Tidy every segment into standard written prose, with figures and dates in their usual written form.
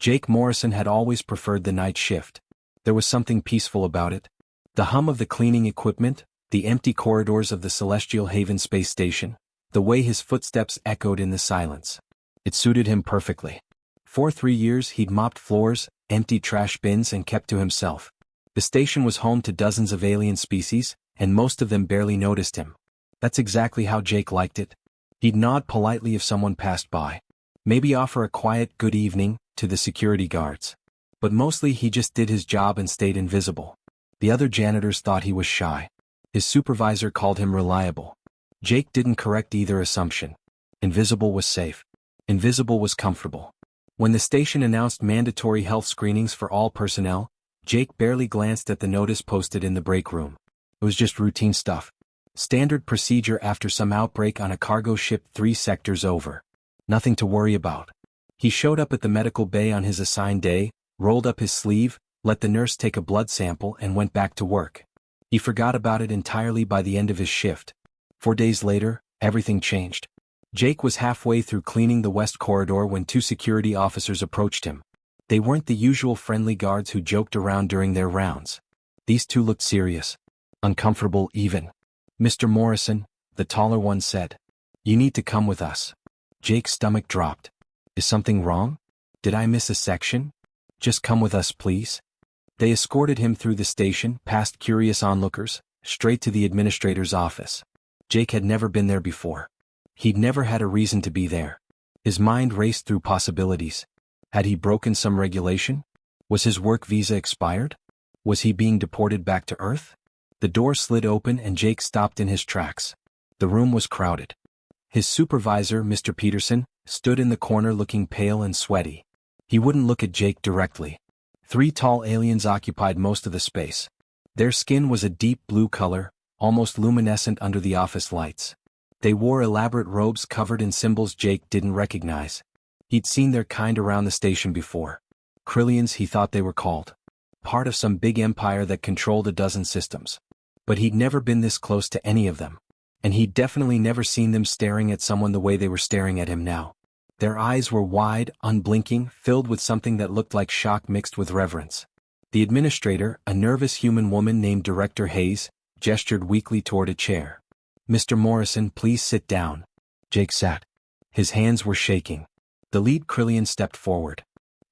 Jake Morrison had always preferred the night shift. There was something peaceful about it. The hum of the cleaning equipment, the empty corridors of the Celestial Haven space station, the way his footsteps echoed in the silence. It suited him perfectly. For 3 years he'd mopped floors, emptied trash bins and kept to himself. The station was home to dozens of alien species, and most of them barely noticed him. That's exactly how Jake liked it. He'd nod politely if someone passed by. Maybe offer a quiet good evening to the security guards. But mostly he just did his job and stayed invisible. The other janitors thought he was shy. His supervisor called him reliable. Jake didn't correct either assumption. Invisible was safe. Invisible was comfortable. When the station announced mandatory health screenings for all personnel, Jake barely glanced at the notice posted in the break room. It was just routine stuff. Standard procedure after some outbreak on a cargo ship 3 sectors over. Nothing to worry about. He showed up at the medical bay on his assigned day, rolled up his sleeve, let the nurse take a blood sample and went back to work. He forgot about it entirely by the end of his shift. 4 days later, everything changed. Jake was halfway through cleaning the west corridor when 2 security officers approached him. They weren't the usual friendly guards who joked around during their rounds. These 2 looked serious. Uncomfortable even. "Mr. Morrison," the taller one said. "You need to come with us." Jake's stomach dropped. "Is something wrong? Did I miss a section? Just come with us, please." They escorted him through the station, past curious onlookers, straight to the administrator's office. Jake had never been there before. He'd never had a reason to be there. His mind raced through possibilities. Had he broken some regulation? Was his work visa expired? Was he being deported back to Earth? The door slid open and Jake stopped in his tracks. The room was crowded. His supervisor, Mr. Peterson, stood in the corner looking pale and sweaty. He wouldn't look at Jake directly. 3 tall aliens occupied most of the space. Their skin was a deep blue color, almost luminescent under the office lights. They wore elaborate robes covered in symbols Jake didn't recognize. He'd seen their kind around the station before. Krillians, he thought they were called. Part of some big empire that controlled a dozen systems. But he'd never been this close to any of them. And he'd definitely never seen them staring at someone the way they were staring at him now. Their eyes were wide, unblinking, filled with something that looked like shock mixed with reverence. The administrator, a nervous human woman named Director Hayes, gestured weakly toward a chair. "Mr. Morrison, please sit down." Jake sat. His hands were shaking. The lead Krillian stepped forward.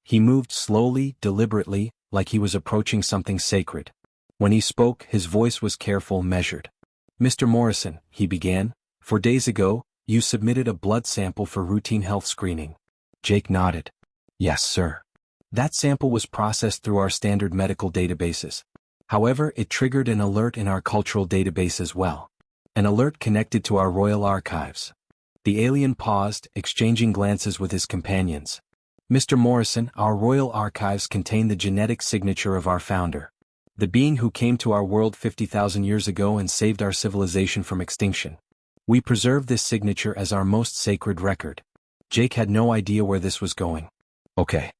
He moved slowly, deliberately, like he was approaching something sacred. When he spoke, his voice was careful, measured. "Mr. Morrison," he began, "4 days ago, you submitted a blood sample for routine health screening." Jake nodded. "Yes, sir. That sample was processed through our standard medical databases. However, it triggered an alert in our cultural database as well. An alert connected to our royal archives." The alien paused, exchanging glances with his companions. "Mr. Morrison, our royal archives contain the genetic signature of our founder. The being who came to our world 50,000 years ago and saved our civilization from extinction. We preserve this signature as our most sacred record." Jake had no idea where this was going. "Okay.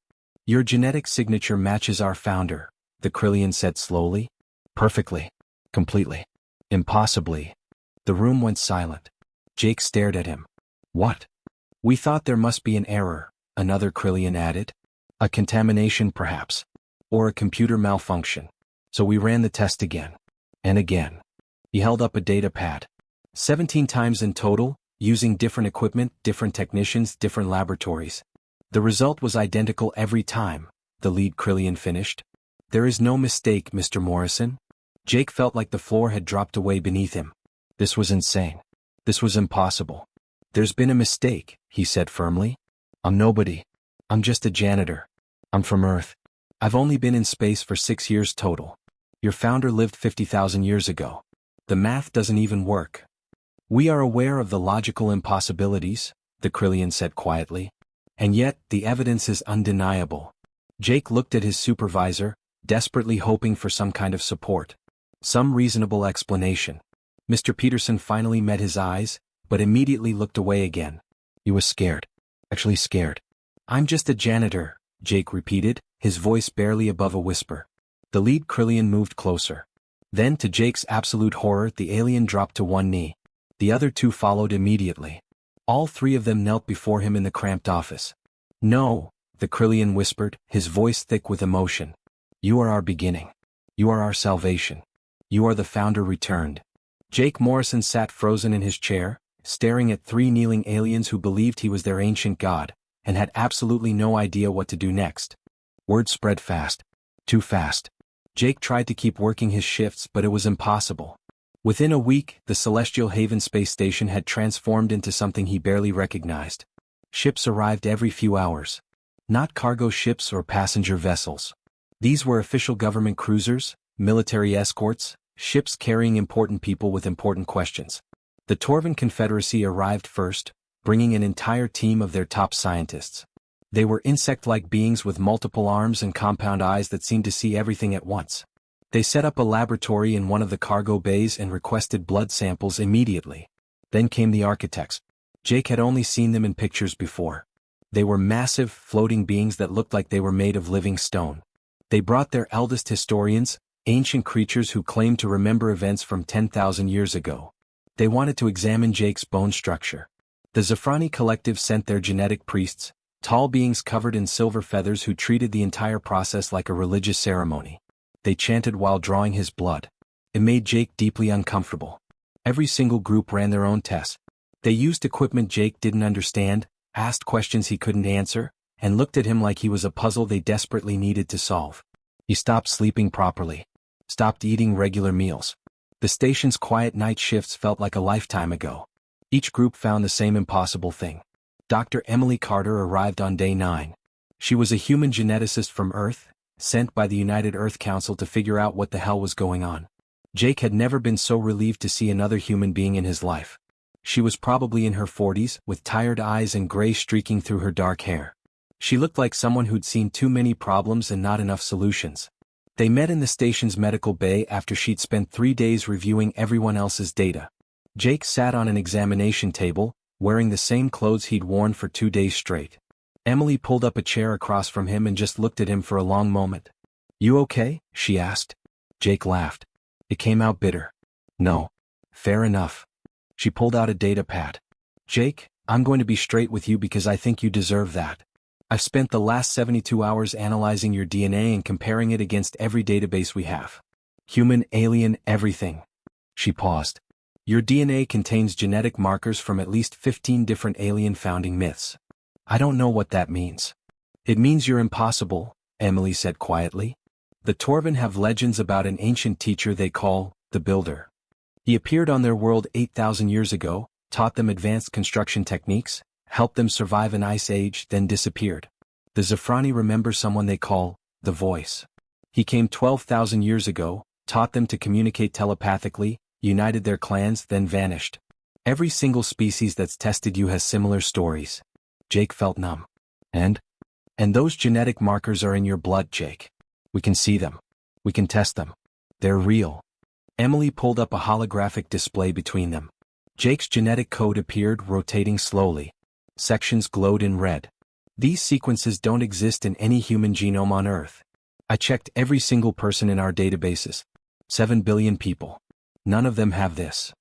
Your genetic signature matches our founder," the Krillian said slowly. "Perfectly. Completely. Impossibly." The room went silent. Jake stared at him. "What?" "We thought there must be an error," another Krillian added. "A contamination perhaps. Or a computer malfunction. So we ran the test again. And again." He held up a data pad. 17 times in total, using different equipment, different technicians, different laboratories. The result was identical every time, the lead Krillian finished. "There is no mistake, Mr. Morrison." Jake felt like the floor had dropped away beneath him. This was insane. This was impossible. "There's been a mistake," he said firmly. "I'm nobody. I'm just a janitor. I'm from Earth. I've only been in space for 6 years total. Your founder lived 50,000 years ago. The math doesn't even work." "We are aware of the logical impossibilities," the Krillian said quietly. "And yet, the evidence is undeniable." Jake looked at his supervisor, desperately hoping for some kind of support. Some reasonable explanation. Mr. Peterson finally met his eyes, but immediately looked away again. He was scared. Actually scared. "I'm just a janitor," Jake repeated, his voice barely above a whisper. The lead Krillian moved closer. Then, to Jake's absolute horror, the alien dropped to one knee. The other 2 followed immediately. All 3 of them knelt before him in the cramped office. "No," the Krillian whispered, his voice thick with emotion. You are our beginning. You are our salvation. You are the founder returned. Jake Morrison sat frozen in his chair, staring at three kneeling aliens who believed he was their ancient god, and had absolutely no idea what to do next. Word spread fast. Too fast. Jake tried to keep working his shifts, but it was impossible. Within a week, the Celestial Haven space station had transformed into something he barely recognized. Ships arrived every few hours. Not cargo ships or passenger vessels. These were official government cruisers, military escorts, ships carrying important people with important questions. The Torvan Confederacy arrived first, bringing an entire team of their top scientists. They were insect-like beings with multiple arms and compound eyes that seemed to see everything at once. They set up a laboratory in one of the cargo bays and requested blood samples immediately. Then came the architects. Jake had only seen them in pictures before. They were massive, floating beings that looked like they were made of living stone. They brought their eldest historians, ancient creatures who claimed to remember events from 10,000 years ago. They wanted to examine Jake's bone structure. The Zafrani Collective sent their genetic priests, tall beings covered in silver feathers who treated the entire process like a religious ceremony. They chanted while drawing his blood. It made Jake deeply uncomfortable. Every single group ran their own tests. They used equipment Jake didn't understand, asked questions he couldn't answer, and looked at him like he was a puzzle they desperately needed to solve. He stopped sleeping properly. Stopped eating regular meals. The station's quiet night shifts felt like a lifetime ago. Each group found the same impossible thing. Dr. Emily Carter arrived on day 9. She was a human geneticist from Earth, sent by the United Earth Council to figure out what the hell was going on. Jake had never been so relieved to see another human being in his life. She was probably in her 40s, with tired eyes and gray streaking through her dark hair. She looked like someone who'd seen too many problems and not enough solutions. They met in the station's medical bay after she'd spent 3 days reviewing everyone else's data. Jake sat on an examination table, wearing the same clothes he'd worn for 2 days straight. Emily pulled up a chair across from him and just looked at him for a long moment. You okay? She asked. Jake laughed. It came out bitter. No. Fair enough. She pulled out a data pad. Jake, I'm going to be straight with you because I think you deserve that. I've spent the last 72 hours analyzing your DNA and comparing it against every database we have. Human, alien, everything. She paused. Your DNA contains genetic markers from at least 15 different alien founding myths. I don't know what that means. It means you're impossible, Emily said quietly. The Torvan have legends about an ancient teacher they call the Builder. He appeared on their world 8,000 years ago, taught them advanced construction techniques, helped them survive an ice age, then disappeared. The Zafrani remember someone they call the Voice. He came 12,000 years ago, taught them to communicate telepathically, united their clans, then vanished. Every single species that's tested you has similar stories. Jake felt numb. And those genetic markers are in your blood, Jake. We can see them. We can test them. They're real. Emily pulled up a holographic display between them. Jake's genetic code appeared, rotating slowly. Sections glowed in red. These sequences don't exist in any human genome on Earth. I checked every single person in our databases. 7 billion people. None of them have this.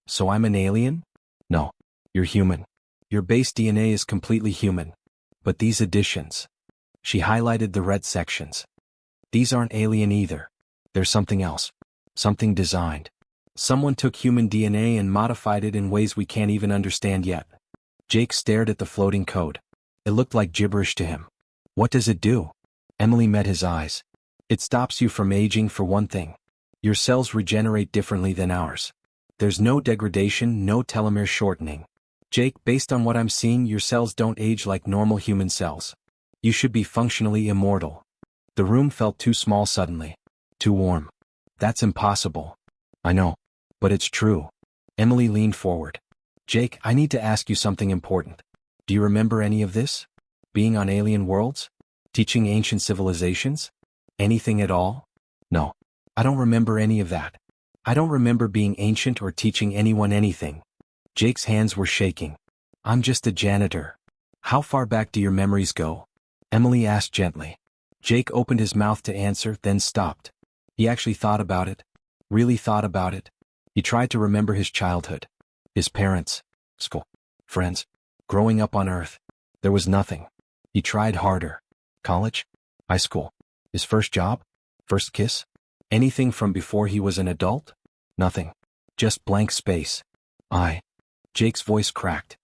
So I'm an alien? No. You're human. Your base DNA is completely human. But these additions. She highlighted the red sections. These aren't alien either. They're something else. Something designed. Someone took human DNA and modified it in ways we can't even understand yet. Jake stared at the floating code. It looked like gibberish to him. What does it do? Emily met his eyes. It stops you from aging for one thing. Your cells regenerate differently than ours. There's no degradation, no telomere shortening. Jake, based on what I'm seeing, your cells don't age like normal human cells. You should be functionally immortal. The room felt too small suddenly. Too warm. That's impossible. I know. But it's true. Emily leaned forward. Jake, I need to ask you something important. Do you remember any of this? Being on alien worlds? Teaching ancient civilizations? Anything at all? No. I don't remember any of that. I don't remember being ancient or teaching anyone anything. Jake's hands were shaking. I'm just a janitor. How far back do your memories go? Emily asked gently. Jake opened his mouth to answer, then stopped. He actually thought about it. Really thought about it. He tried to remember his childhood. His parents. School. Friends. Growing up on Earth. There was nothing. He tried harder. College? High school? His first job? First kiss? Anything from before he was an adult? Nothing. Just blank space. Jake's voice cracked.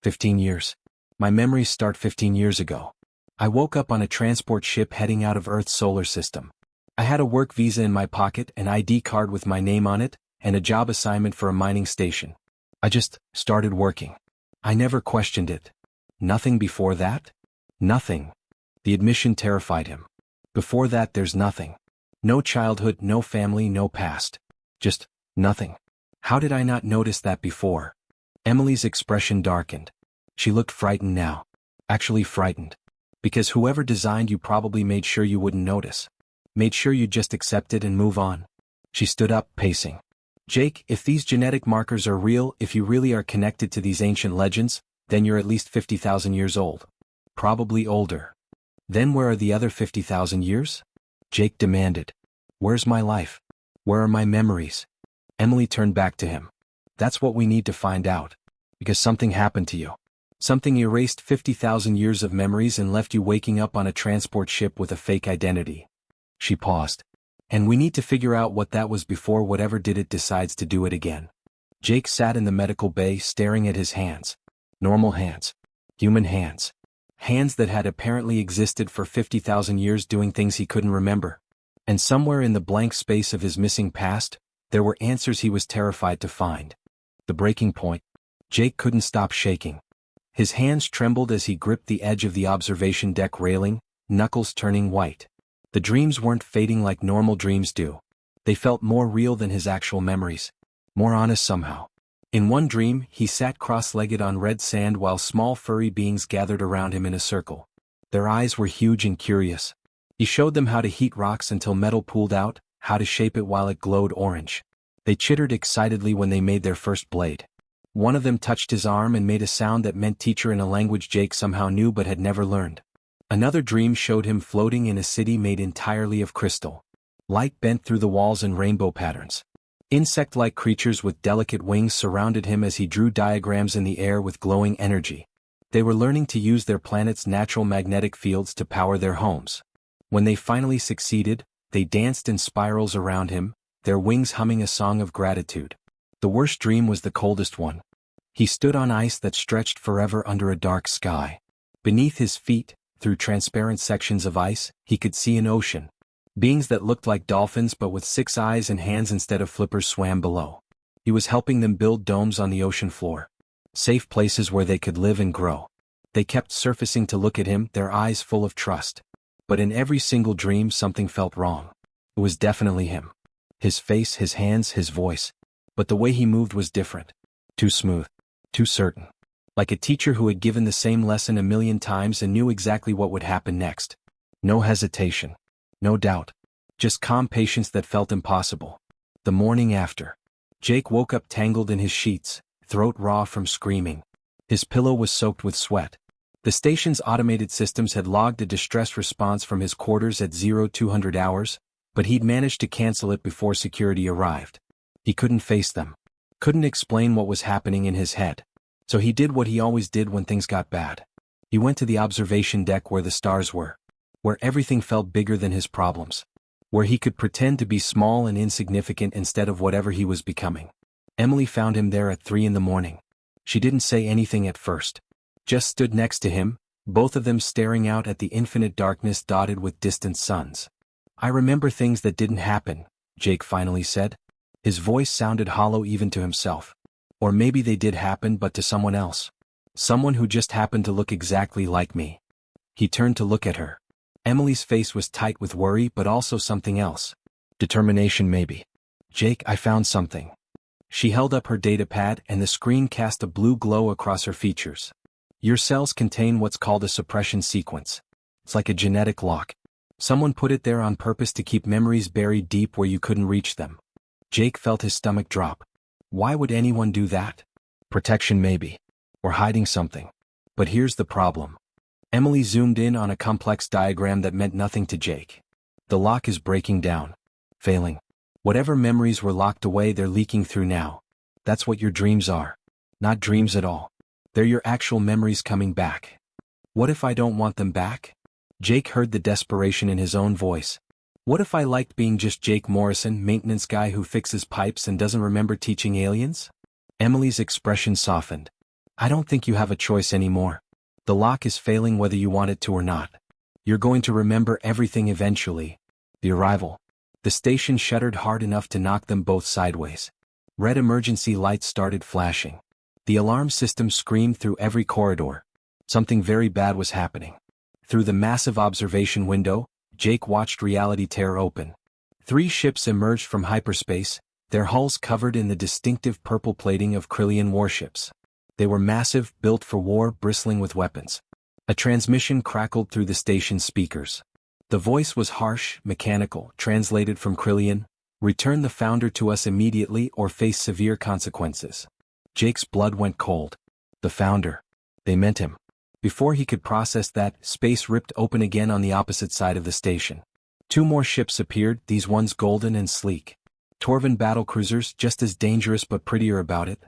15 years. My memories start 15 years ago. I woke up on a transport ship heading out of Earth's solar system. I had a work visa in my pocket, an ID card with my name on it, and a job assignment for a mining station. I just started working. I never questioned it. Nothing before that? Nothing. The admission terrified him. Before that there's nothing. No childhood, no family, no past. Just nothing. How did I not notice that before? Emily's expression darkened. She looked frightened now. Actually frightened. Because whoever designed you probably made sure you wouldn't notice. Made sure you'd just accept it and move on. She stood up, pacing. Jake, if these genetic markers are real, if you really are connected to these ancient legends, then you're at least 50,000 years old. Probably older. Then where are the other 50,000 years? Jake demanded. Where's my life? Where are my memories? Emily turned back to him. That's what we need to find out. Because something happened to you. Something erased 50,000 years of memories and left you waking up on a transport ship with a fake identity. She paused. And we need to figure out what that was before whatever did it decides to do it again. Jake sat in the medical bay staring at his hands. Normal hands. Human hands. Hands that had apparently existed for 50,000 years doing things he couldn't remember. And somewhere in the blank space of his missing past, there were answers he was terrified to find. The breaking point. Jake couldn't stop shaking. His hands trembled as he gripped the edge of the observation deck railing, knuckles turning white. The dreams weren't fading like normal dreams do. They felt more real than his actual memories. More honest somehow. In one dream, he sat cross-legged on red sand while small furry beings gathered around him in a circle. Their eyes were huge and curious. He showed them how to heat rocks until metal pooled out, how to shape it while it glowed orange. They chittered excitedly when they made their first blade. One of them touched his arm and made a sound that meant teacher in a language Jake somehow knew but had never learned. Another dream showed him floating in a city made entirely of crystal. Light bent through the walls in rainbow patterns. Insect-like creatures with delicate wings surrounded him as he drew diagrams in the air with glowing energy. They were learning to use their planet's natural magnetic fields to power their homes. When they finally succeeded, they danced in spirals around him, their wings humming a song of gratitude. The worst dream was the coldest one. He stood on ice that stretched forever under a dark sky. Beneath his feet, through transparent sections of ice, he could see an ocean. Beings that looked like dolphins but with 6 eyes and hands instead of flippers swam below. He was helping them build domes on the ocean floor. Safe places where they could live and grow. They kept surfacing to look at him, their eyes full of trust. But in every single dream something felt wrong. It was definitely him. His face, his hands, his voice. But the way he moved was different. Too smooth. Too certain. Like a teacher who had given the same lesson a million times and knew exactly what would happen next. No hesitation. No doubt. Just calm patience that felt impossible. The morning after. Jake woke up tangled in his sheets, throat raw from screaming. His pillow was soaked with sweat. The station's automated systems had logged a distress response from his quarters at 0200 hours, but he'd managed to cancel it before security arrived. He couldn't face them. Couldn't explain what was happening in his head. So he did what he always did when things got bad. He went to the observation deck where the stars were. Where everything felt bigger than his problems. Where he could pretend to be small and insignificant instead of whatever he was becoming. Emily found him there at 3 in the morning. She didn't say anything at first. Just stood next to him, both of them staring out at the infinite darkness dotted with distant suns. I remember things that didn't happen, Jake finally said. His voice sounded hollow even to himself. Or maybe they did happen but to someone else. Someone who just happened to look exactly like me. He turned to look at her. Emily's face was tight with worry but also something else. Determination maybe. Jake, I found something. She held up her datapad and the screen cast a blue glow across her features. Your cells contain what's called a suppression sequence. It's like a genetic lock. Someone put it there on purpose to keep memories buried deep where you couldn't reach them. Jake felt his stomach drop. Why would anyone do that? Protection maybe. Or hiding something. But here's the problem. Emily zoomed in on a complex diagram that meant nothing to Jake. The lock is breaking down. Failing. Whatever memories were locked away they're leaking through now. That's what your dreams are. Not dreams at all. They're your actual memories coming back. What if I don't want them back? Jake heard the desperation in his own voice. What if I liked being just Jake Morrison, maintenance guy who fixes pipes and doesn't remember teaching aliens? Emily's expression softened. I don't think you have a choice anymore. The lock is failing whether you want it to or not. You're going to remember everything eventually. The arrival. The station shuddered hard enough to knock them both sideways. Red emergency lights started flashing. The alarm system screamed through every corridor. Something very bad was happening. Through the massive observation window, Jake watched reality tear open. 3 ships emerged from hyperspace, their hulls covered in the distinctive purple plating of Krillian warships. They were massive, built for war, bristling with weapons. A transmission crackled through the station's speakers. The voice was harsh, mechanical, translated from Krillian: return the founder to us immediately or face severe consequences. Jake's blood went cold. The founder. They meant him. Before he could process that, space ripped open again on the opposite side of the station. 2 more ships appeared, these ones golden and sleek. Torvan battlecruisers, just as dangerous but prettier about it.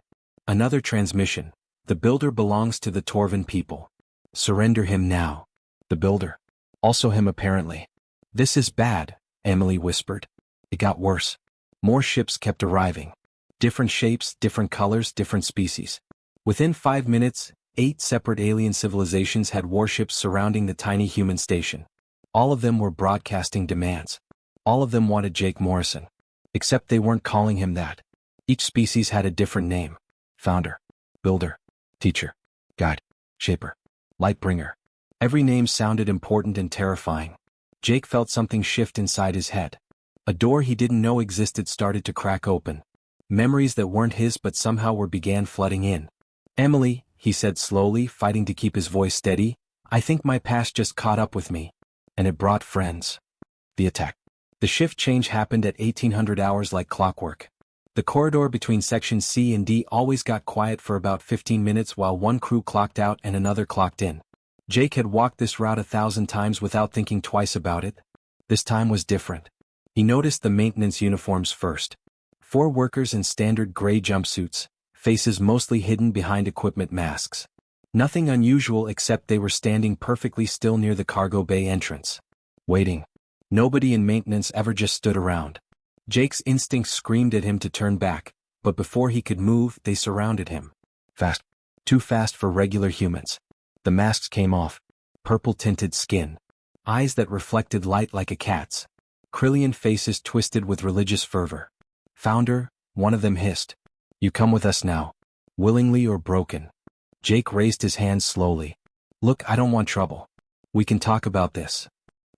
Another transmission. The builder belongs to the Torvan people. Surrender him now. The builder. Also him apparently. This is bad, Emily whispered. It got worse. More ships kept arriving. Different shapes, different colors, different species. Within 5 minutes, 8 separate alien civilizations had warships surrounding the tiny human station. All of them were broadcasting demands. All of them wanted Jake Morrison. Except they weren't calling him that. Each species had a different name. Founder. Builder. Teacher. Guide. Shaper. Lightbringer. Every name sounded important and terrifying. Jake felt something shift inside his head. A door he didn't know existed started to crack open. Memories that weren't his but somehow began flooding in. Emily, he said slowly, fighting to keep his voice steady, I think my past just caught up with me. And it brought friends. The attack. The shift change happened at 1800 hours like clockwork. The corridor between sections C and D always got quiet for about 15 minutes while one crew clocked out and another clocked in. Jake had walked this route 1,000 times without thinking twice about it. This time was different. He noticed the maintenance uniforms first. 4 workers in standard gray jumpsuits, faces mostly hidden behind equipment masks. Nothing unusual except they were standing perfectly still near the cargo bay entrance. Waiting. Nobody in maintenance ever just stood around. Jake's instincts screamed at him to turn back, but before he could move, they surrounded him. Fast. Too fast for regular humans. The masks came off. Purple-tinted skin. Eyes that reflected light like a cat's. Krillian faces twisted with religious fervor. Founder, one of them hissed. You come with us now. Willingly or broken. Jake raised his hand slowly. Look, I don't want trouble. We can talk about this.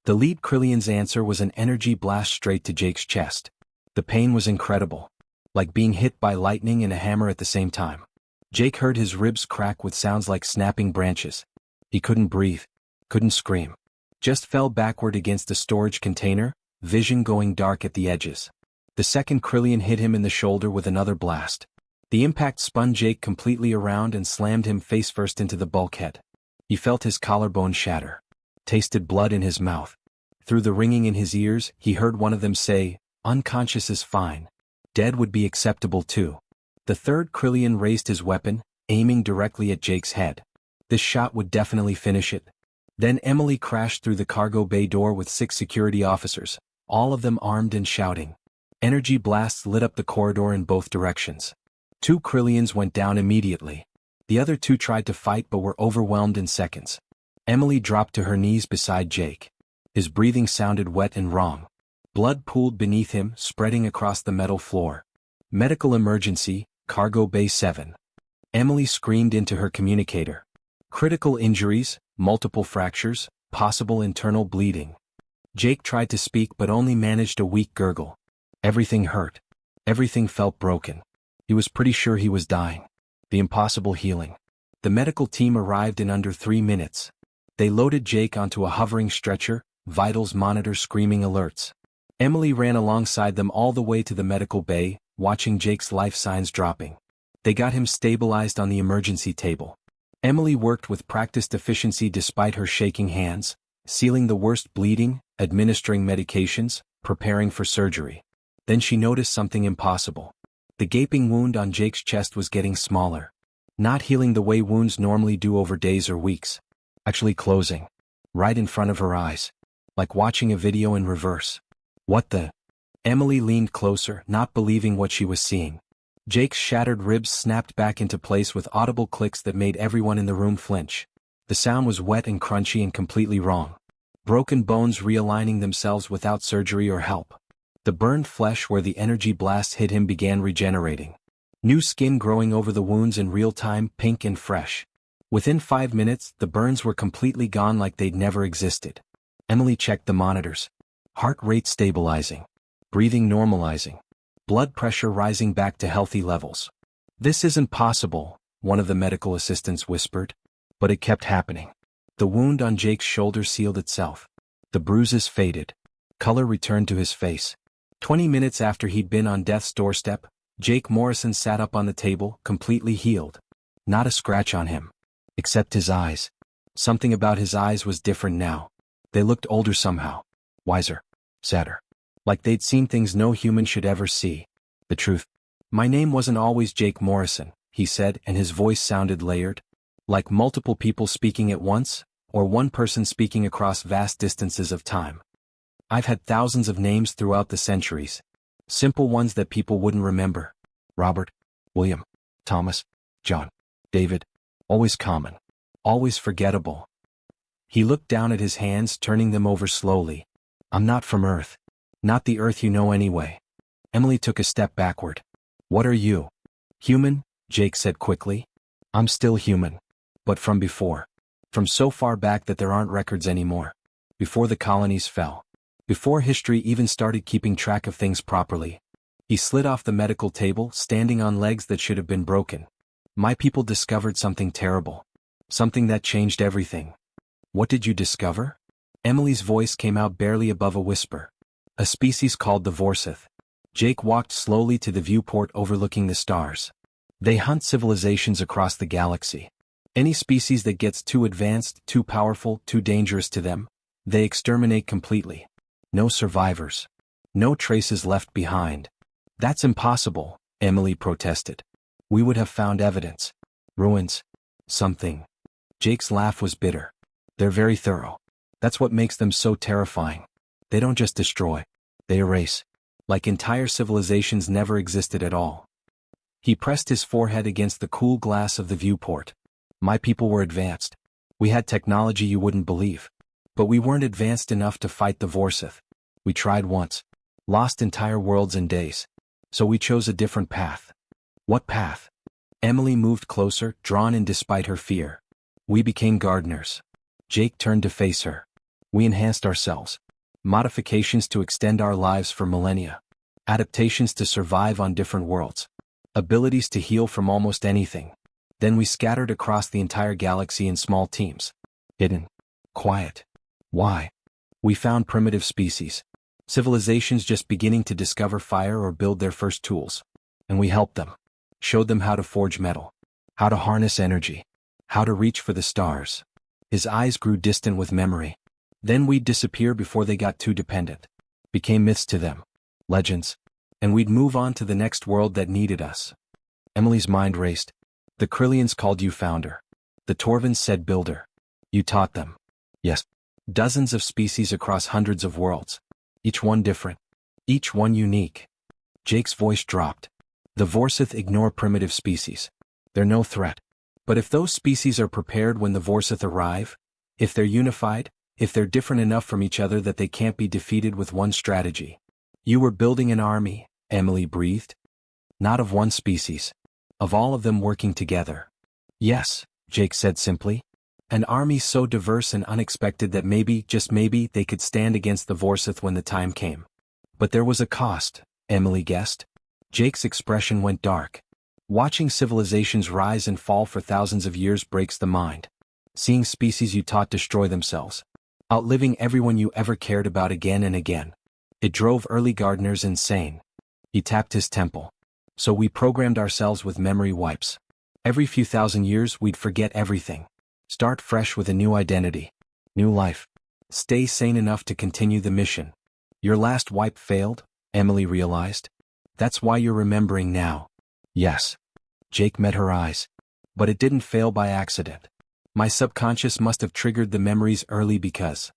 The lead Krillian's answer was an energy blast straight to Jake's chest. The pain was incredible. Like being hit by lightning and a hammer at the same time. Jake heard his ribs crack with sounds like snapping branches. He couldn't breathe. Couldn't scream. Just fell backward against the storage container, vision going dark at the edges. The second Krillian hit him in the shoulder with another blast. The impact spun Jake completely around and slammed him face first into the bulkhead. He felt his collarbone shatter. Tasted blood in his mouth. Through the ringing in his ears, he heard one of them say, unconscious is fine. Dead would be acceptable too. The third Krillian raised his weapon, aiming directly at Jake's head. This shot would definitely finish it. Then Emily crashed through the cargo bay door with 6 security officers, all of them armed and shouting. Energy blasts lit up the corridor in both directions. 2 Krillians went down immediately. The other 2 tried to fight but were overwhelmed in seconds. Emily dropped to her knees beside Jake. His breathing sounded wet and wrong. Blood pooled beneath him, spreading across the metal floor. Medical emergency, Cargo Bay 7. Emily screamed into her communicator. Critical injuries, multiple fractures, possible internal bleeding. Jake tried to speak but only managed a weak gurgle. Everything hurt. Everything felt broken. He was pretty sure he was dying. The impossible healing. The medical team arrived in under 3 minutes. They loaded Jake onto a hovering stretcher, vitals monitor screaming alerts. Emily ran alongside them all the way to the medical bay, watching Jake's life signs dropping. They got him stabilized on the emergency table. Emily worked with practiced efficiency despite her shaking hands, sealing the worst bleeding, administering medications, preparing for surgery. Then she noticed something impossible. The gaping wound on Jake's chest was getting smaller. Not healing the way wounds normally do over days or weeks. Actually closing. right in front of her eyes. Like watching a video in reverse. What the? Emily leaned closer, not believing what she was seeing. Jake's shattered ribs snapped back into place with audible clicks that made everyone in the room flinch. The sound was wet and crunchy and completely wrong. Broken bones realigning themselves without surgery or help. The burned flesh where the energy blast hit him began regenerating. New skin growing over the wounds in real time, pink and fresh. Within 5 minutes, the burns were completely gone like they'd never existed. Emily checked the monitors. Heart rate stabilizing. Breathing normalizing. Blood pressure rising back to healthy levels. "This isn't possible," one of the medical assistants whispered. But it kept happening. The wound on Jake's shoulder sealed itself. The bruises faded. Color returned to his face. 20 minutes after he'd been on death's doorstep, Jake Morrison sat up on the table, completely healed. Not a scratch on him. Except his eyes. Something about his eyes was different now. They looked older somehow. Wiser. Sadder. Like they'd seen things no human should ever see. The truth. "My name wasn't always Jake Morrison," he said, and his voice sounded layered. Like multiple people speaking at once, or one person speaking across vast distances of time. "I've had thousands of names throughout the centuries. Simple ones that people wouldn't remember. Robert, William, Thomas, John, David. Always common. Always forgettable." He looked down at his hands, turning them over slowly. "I'm not from Earth. Not the Earth you know anyway." Emily took a step backward. "What are you?" "Human," Jake said quickly. "I'm still human. But from before. From so far back that there aren't records anymore. Before the colonies fell. Before history even started keeping track of things properly." He slid off the medical table, standing on legs that should have been broken. "My people discovered something terrible. Something that changed everything." "What did you discover?" Emily's voice came out barely above a whisper. "A species called the Vorsith." Jake walked slowly to the viewport overlooking the stars. "They hunt civilizations across the galaxy. Any species that gets too advanced, too powerful, too dangerous to them, they exterminate completely. No survivors. No traces left behind." "That's impossible," Emily protested. "We would have found evidence. Ruins. Something." Jake's laugh was bitter. "They're very thorough. That's what makes them so terrifying. They don't just destroy. They erase. Like entire civilizations never existed at all." He pressed his forehead against the cool glass of the viewport. "My people were advanced. We had technology you wouldn't believe. But we weren't advanced enough to fight the Vorsith. We tried once. Lost entire worlds and days. So we chose a different path." "What path?" Emily moved closer, drawn in despite her fear. "We became gardeners." Jake turned to face her. "We enhanced ourselves. Modifications to extend our lives for millennia. Adaptations to survive on different worlds. Abilities to heal from almost anything. Then we scattered across the entire galaxy in small teams. Hidden. Quiet. Why? We found primitive species. Civilizations just beginning to discover fire or build their first tools. And we helped them. Showed them how to forge metal. How to harness energy. How to reach for the stars." His eyes grew distant with memory. "Then we'd disappear before they got too dependent. Became myths to them. Legends. And we'd move on to the next world that needed us." Emily's mind raced. "The Krillians called you founder. The Torvins said builder. You taught them." "Yes. Dozens of species across hundreds of worlds. Each one different. Each one unique." Jake's voice dropped. "The Vorsith ignore primitive species. They're no threat. But if those species are prepared when the Vorsith arrive, if they're unified, if they're different enough from each other that they can't be defeated with one strategy." "You were building an army," Emily breathed. "Not of one species. Of all of them working together." "Yes," Jake said simply. "An army so diverse and unexpected that maybe, just maybe, they could stand against the Vorsith when the time came." "But there was a cost," Emily guessed. Jake's expression went dark. "Watching civilizations rise and fall for thousands of years breaks the mind. Seeing species you taught destroy themselves. Outliving everyone you ever cared about again and again. It drove early gardeners insane." He tapped his temple. "So we programmed ourselves with memory wipes. Every few thousand years we'd forget everything. Start fresh with a new identity. New life. Stay sane enough to continue the mission. Your last wipe failed," Emily realized. "That's why you're remembering now." "Yes." Jake met her eyes. "But it didn't fail by accident. My subconscious must have triggered the memories early because.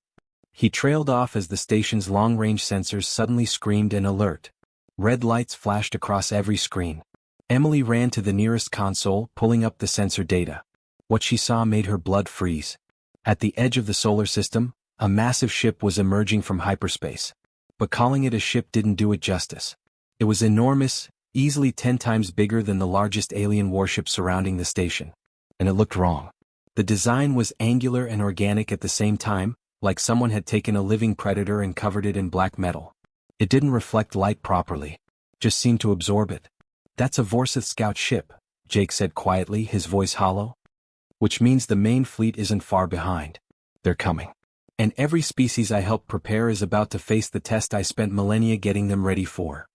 He trailed off as the station's long-range sensors suddenly screamed an alert. Red lights flashed across every screen. Emily ran to the nearest console, pulling up the sensor data. What she saw made her blood freeze. At the edge of the solar system, a massive ship was emerging from hyperspace. But calling it a ship didn't do it justice. It was enormous, easily 10 times bigger than the largest alien warship surrounding the station. And it looked wrong. The design was angular and organic at the same time, like someone had taken a living predator and covered it in black metal. It didn't reflect light properly. Just seemed to absorb it. That's a Vorsith scout ship, Jake said quietly, his voice hollow. Which means the main fleet isn't far behind. They're coming. And every species I helped prepare is about to face the test I spent millennia getting them ready for.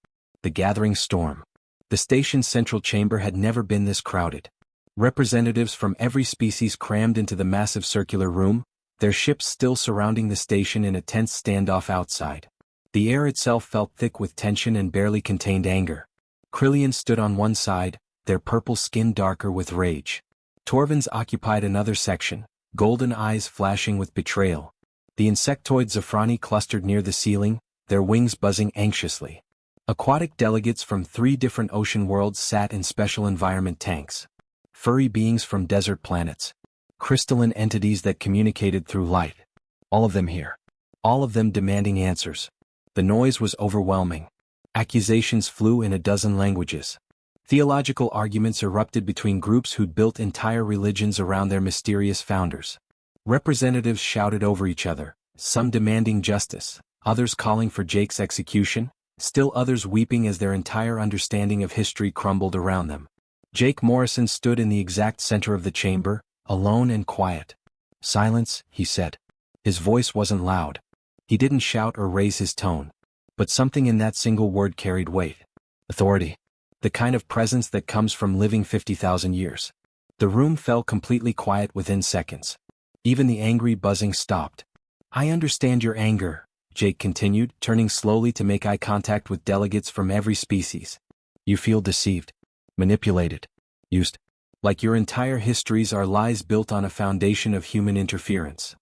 The gathering storm. The station's central chamber had never been this crowded. Representatives from every species crammed into the massive circular room, their ships still surrounding the station in a tense standoff outside. The air itself felt thick with tension and barely contained anger. Krillians stood on one side, their purple skin darker with rage. Torvins occupied another section, golden eyes flashing with betrayal. The insectoid Zafrani clustered near the ceiling, their wings buzzing anxiously. Aquatic delegates from 3 different ocean worlds sat in special environment tanks. Furry beings from desert planets. Crystalline entities that communicated through light. All of them here. All of them demanding answers. The noise was overwhelming. Accusations flew in a dozen languages. Theological arguments erupted between groups who'd built entire religions around their mysterious founders. Representatives shouted over each other, some demanding justice, others calling for Jake's execution, still others weeping as their entire understanding of history crumbled around them. Jake Morrison stood in the exact center of the chamber, alone and quiet. "Silence," he said. His voice wasn't loud. He didn't shout or raise his tone. But something in that single word carried weight. Authority. The kind of presence that comes from living 50,000 years. The room fell completely quiet within seconds. Even the angry buzzing stopped. "I understand your anger," Jake continued, turning slowly to make eye contact with delegates from every species. "You feel deceived, manipulated, used. Like your entire histories are lies built on a foundation of human interference."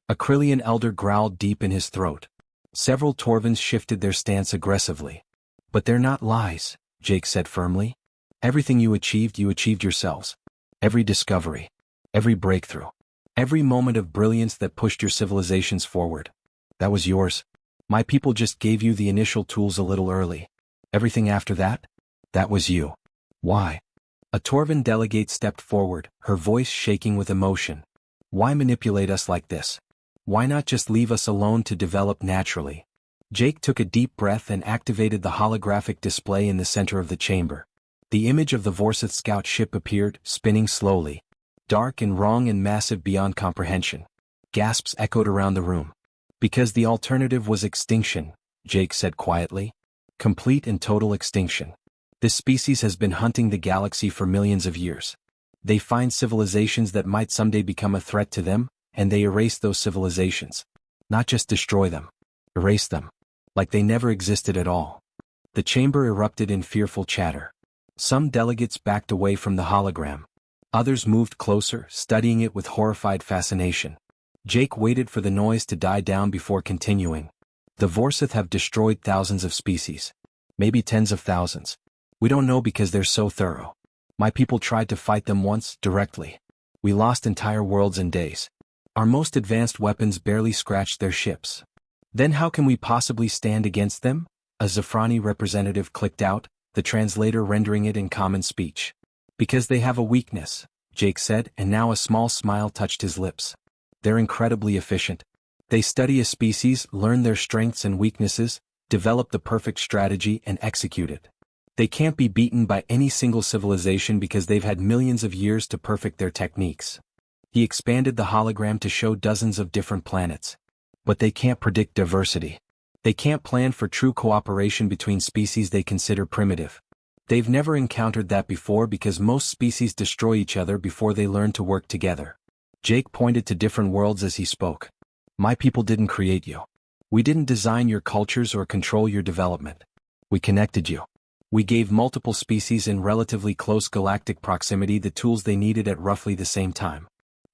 A Krillian elder growled deep in his throat. Several Torvins shifted their stance aggressively. "But they're not lies," Jake said firmly. "Everything you achieved yourselves. Every discovery. Every breakthrough. Every moment of brilliance that pushed your civilizations forward. That was yours. My people just gave you the initial tools a little early. Everything after that? That was you. Why?" A Torvin delegate stepped forward, her voice shaking with emotion. "Why manipulate us like this? Why not just leave us alone to develop naturally?" Jake took a deep breath and activated the holographic display in the center of the chamber. The image of the Vorsith scout ship appeared, spinning slowly. Dark and wrong and massive beyond comprehension. Gasps echoed around the room. "Because the alternative was extinction," Jake said quietly. "Complete and total extinction. This species has been hunting the galaxy for millions of years. They find civilizations that might someday become a threat to them, and they erase those civilizations. Not just destroy them. Erase them. Like they never existed at all." The chamber erupted in fearful chatter. Some delegates backed away from the hologram. Others moved closer, studying it with horrified fascination. Jake waited for the noise to die down before continuing. "The Vorsith have destroyed thousands of species. Maybe tens of thousands. We don't know because they're so thorough. My people tried to fight them once, directly. We lost entire worlds in days. Our most advanced weapons barely scratched their ships. Then how can we possibly stand against them?" A Zafrani representative clicked out, the translator rendering it in common speech. "Because they have a weakness," Jake said, and now a small smile touched his lips. "They're incredibly efficient. They study a species, learn their strengths and weaknesses, develop the perfect strategy and execute it. They can't be beaten by any single civilization because they've had millions of years to perfect their techniques." He expanded the hologram to show dozens of different planets. "But they can't predict diversity. They can't plan for true cooperation between species they consider primitive. They've never encountered that before because most species destroy each other before they learn to work together." Jake pointed to different worlds as he spoke. "My people didn't create you. We didn't design your cultures or control your development. We connected you. We gave multiple species in relatively close galactic proximity the tools they needed at roughly the same time.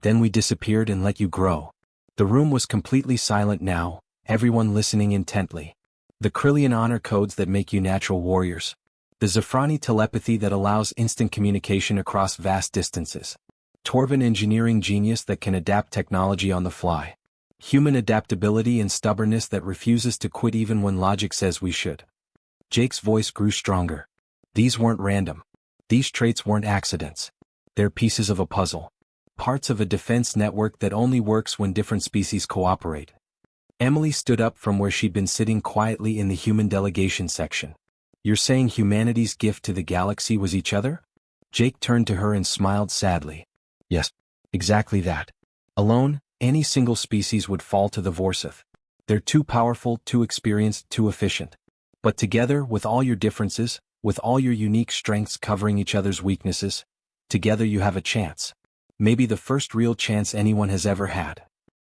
Then we disappeared and let you grow. The room was completely silent now, everyone listening intently. The Krillian honor codes that make you natural warriors. The Zafrani telepathy that allows instant communication across vast distances. Torvin engineering genius that can adapt technology on the fly. Human adaptability and stubbornness that refuses to quit even when logic says we should. Jake's voice grew stronger. These weren't random. These traits weren't accidents. They're pieces of a puzzle. Parts of a defense network that only works when different species cooperate. Emily stood up from where she'd been sitting quietly in the human delegation section. You're saying humanity's gift to the galaxy was each other? Jake turned to her and smiled sadly. Yes, exactly that. Alone, any single species would fall to the Vorsith. They're too powerful, too experienced, too efficient. But together, with all your differences, with all your unique strengths covering each other's weaknesses, together you have a chance. Maybe the first real chance anyone has ever had.